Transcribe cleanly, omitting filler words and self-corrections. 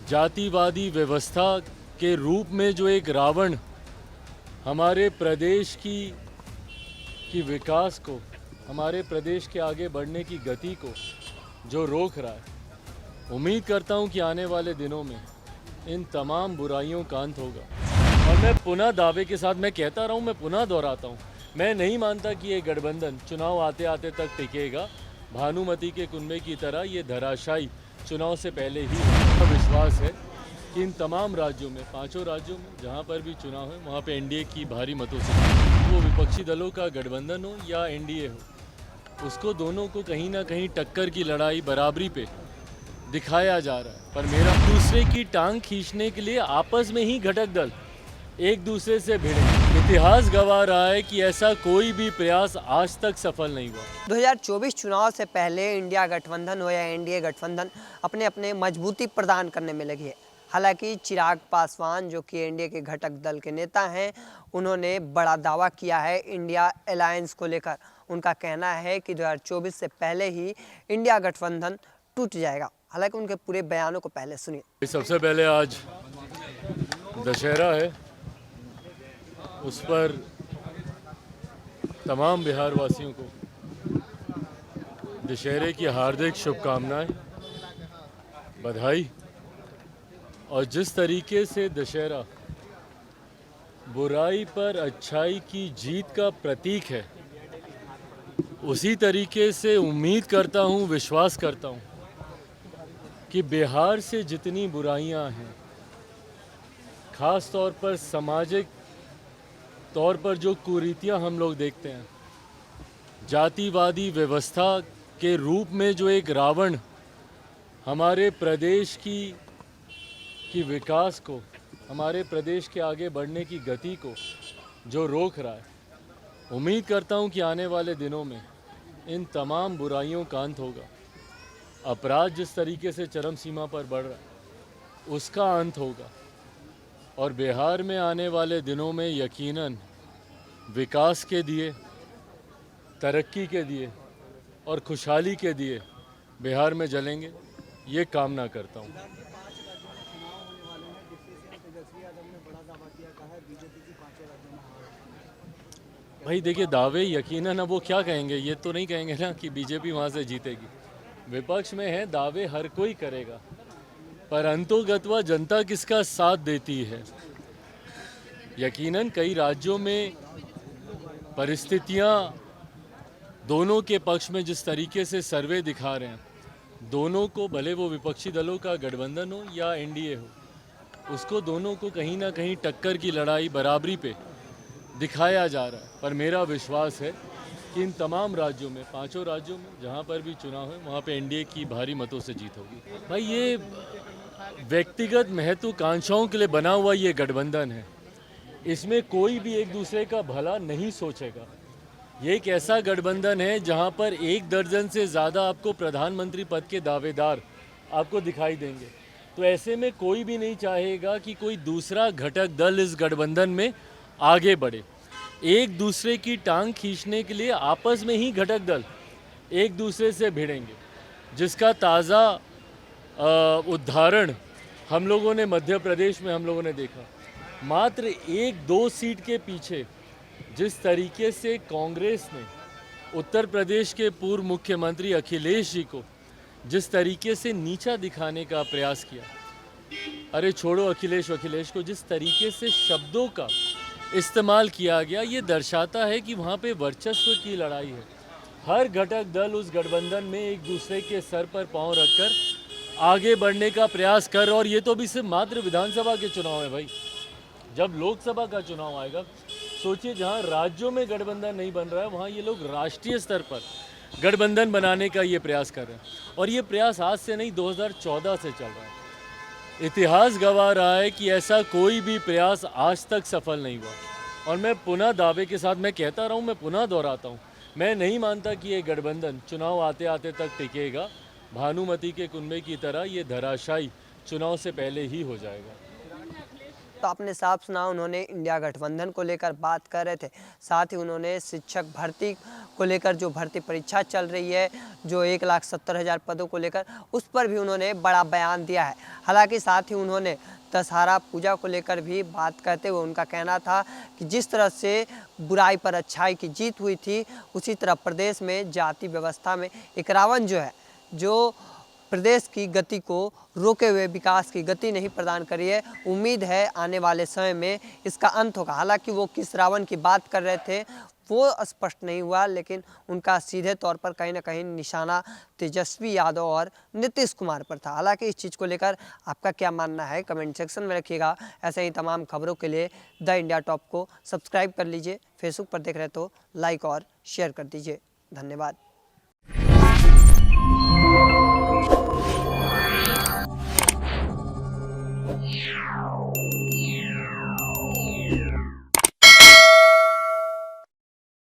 जातिवादी व्यवस्था के रूप में जो एक रावण हमारे प्रदेश की विकास को, हमारे प्रदेश के आगे बढ़ने की गति को जो रोक रहा है, उम्मीद करता हूं कि आने वाले दिनों में इन तमाम बुराइयों का अंत होगा। और मैं पुनः दावे के साथ मैं कहता रहा हूं, मैं पुनः दोहराता हूं, मैं नहीं मानता कि ये गठबंधन चुनाव आते आते तक टिकेगा। भानुमति के कुनबे की तरह ये धराशायी चुनाव से पहले ही होगा। विश्वास है कि इन तमाम राज्यों में, 5 राज्यों में जहां पर भी चुनाव है, वहां पे एनडीए की भारी मतों से, वो विपक्षी दलों का गठबंधन हो या एनडीए हो, उसको दोनों को कहीं ना कहीं टक्कर की लड़ाई बराबरी पे दिखाया जा रहा है। पर मेरा दूसरे की टांग खींचने के लिए आपस में ही घटक दल एक दूसरे से भिड़े। इतिहास गवाह रहा है कि ऐसा कोई भी प्रयास आज तक सफल नहीं हुआ। 2024 चुनाव से पहले इंडिया गठबंधन हो या एनडीए गठबंधन अपने अपने मजबूती प्रदान करने में लगी है। हालांकि चिराग पासवान जो कि एनडीए के घटक दल के नेता हैं, उन्होंने बड़ा दावा किया है इंडिया अलायंस को लेकर। उनका कहना है कि 2024 से पहले ही इंडिया गठबंधन टूट जाएगा। हालांकि उनके पूरे बयानों को पहले सुनिए। सबसे पहले आज दशहरा है, उस पर तमाम बिहार वासियों को दशहरे की हार्दिक शुभकामनाएं, बधाई। और जिस तरीके से दशहरा बुराई पर अच्छाई की जीत का प्रतीक है, उसी तरीके से उम्मीद करता हूं, विश्वास करता हूं कि बिहार से जितनी बुराइयां हैं, खास तौर पर सामाजिक तौर पर जो कुरीतियां हम लोग देखते हैं, जातिवादी व्यवस्था के रूप में जो एक रावण हमारे प्रदेश की विकास को, हमारे प्रदेश के आगे बढ़ने की गति को जो रोक रहा है, उम्मीद करता हूं कि आने वाले दिनों में इन तमाम बुराइयों का अंत होगा। अपराध जिस तरीके से चरम सीमा पर बढ़ रहा है, उसका अंत होगा। और बिहार में आने वाले दिनों में यकीनन विकास के दिए, तरक्की के दिए और खुशहाली के दिए बिहार में जलेंगे, ये कामना करता हूँ। भाई देखिए, दावे यकीनन अब वो क्या कहेंगे, ये तो नहीं कहेंगे ना कि बीजेपी वहाँ से जीतेगी। विपक्ष में है, दावे हर कोई करेगा, पर अंतोगत्वा जनता किसका साथ देती है। यकीनन कई राज्यों में परिस्थितियां दोनों के पक्ष में जिस तरीके से सर्वे दिखा रहे हैं, दोनों को, भले वो विपक्षी दलों का गठबंधन हो या एनडीए हो, उसको दोनों को कहीं ना कहीं टक्कर की लड़ाई बराबरी पे दिखाया जा रहा है। पर मेरा विश्वास है कि इन तमाम राज्यों में, 5 राज्यों में जहाँ पर भी चुनाव है, वहाँ पे एनडीए की भारी मतों से जीत होगी। भाई ये व्यक्तिगत महत्वाकांक्षाओं के लिए बना हुआ ये गठबंधन है, इसमें कोई भी एक दूसरे का भला नहीं सोचेगा। ये एक ऐसा गठबंधन है जहाँ पर 1 दर्जन से ज़्यादा आपको प्रधानमंत्री पद के दावेदार आपको दिखाई देंगे। तो ऐसे में कोई भी नहीं चाहेगा कि कोई दूसरा घटक दल इस गठबंधन में आगे बढ़े। एक दूसरे की टांग खींचने के लिए आपस में ही घटक दल एक दूसरे से भिड़ेंगे, जिसका ताज़ा उदाहरण हम लोगों ने मध्य प्रदेश में हम लोगों ने देखा। मात्र 1-2 सीट के पीछे जिस तरीके से कांग्रेस ने उत्तर प्रदेश के पूर्व मुख्यमंत्री अखिलेश जी को जिस तरीके से नीचा दिखाने का प्रयास किया, अरे छोड़ो अखिलेश को जिस तरीके से शब्दों का इस्तेमाल किया गया, ये दर्शाता है कि वहाँ पे वर्चस्व की लड़ाई है। हर घटक दल उस गठबंधन में एक दूसरे के सर पर पांव रखकर आगे बढ़ने का प्रयास कर। और ये तो अभी सिर्फ मात्र विधानसभा के चुनाव है भाई, जब लोकसभा का चुनाव आएगा, सोचिए जहाँ राज्यों में गठबंधन नहीं बन रहा है, वहाँ ये लोग राष्ट्रीय स्तर पर गठबंधन बनाने का ये प्रयास कर रहे हैं। और ये प्रयास आज से नहीं, 2014 से चल रहा है। इतिहास गवाह रहा है कि ऐसा कोई भी प्रयास आज तक सफल नहीं हुआ। और मैं पुनः दावे के साथ मैं कहता रहा हूँ, मैं पुनः दोहराता हूँ, मैं नहीं मानता कि ये गठबंधन चुनाव आते आते तक टिकेगा। भानुमति के कुनबे की तरह ये धराशायी चुनाव से पहले ही हो जाएगा। तो आपने साफ सुना, उन्होंने इंडिया गठबंधन को लेकर बात कर रहे थे। साथ ही उन्होंने शिक्षक भर्ती को लेकर, जो भर्ती परीक्षा चल रही है, जो 1,70,000 पदों को लेकर, उस पर भी उन्होंने बड़ा बयान दिया है। हालांकि साथ ही उन्होंने दशहरा पूजा को लेकर भी बात करते हुए उनका कहना था कि जिस तरह से बुराई पर अच्छाई की जीत हुई थी, उसी तरह प्रदेश में जाति व्यवस्था में एक रावण जो है, जो प्रदेश की गति को रोके हुए विकास की गति नहीं प्रदान करी है। उम्मीद है आने वाले समय में इसका अंत होगा। हालांकि वो किस रावण की बात कर रहे थे वो स्पष्ट नहीं हुआ, लेकिन उनका सीधे तौर पर कहीं ना कहीं निशाना तेजस्वी यादव और नीतीश कुमार पर था। हालांकि इस चीज़ को लेकर आपका क्या मानना है कमेंट सेक्शन में रखिएगा। ऐसे ही तमाम खबरों के लिए द इंडिया टॉप को सब्सक्राइब कर लीजिए। फेसबुक पर देख रहे तो लाइक और शेयर कर दीजिए। धन्यवाद।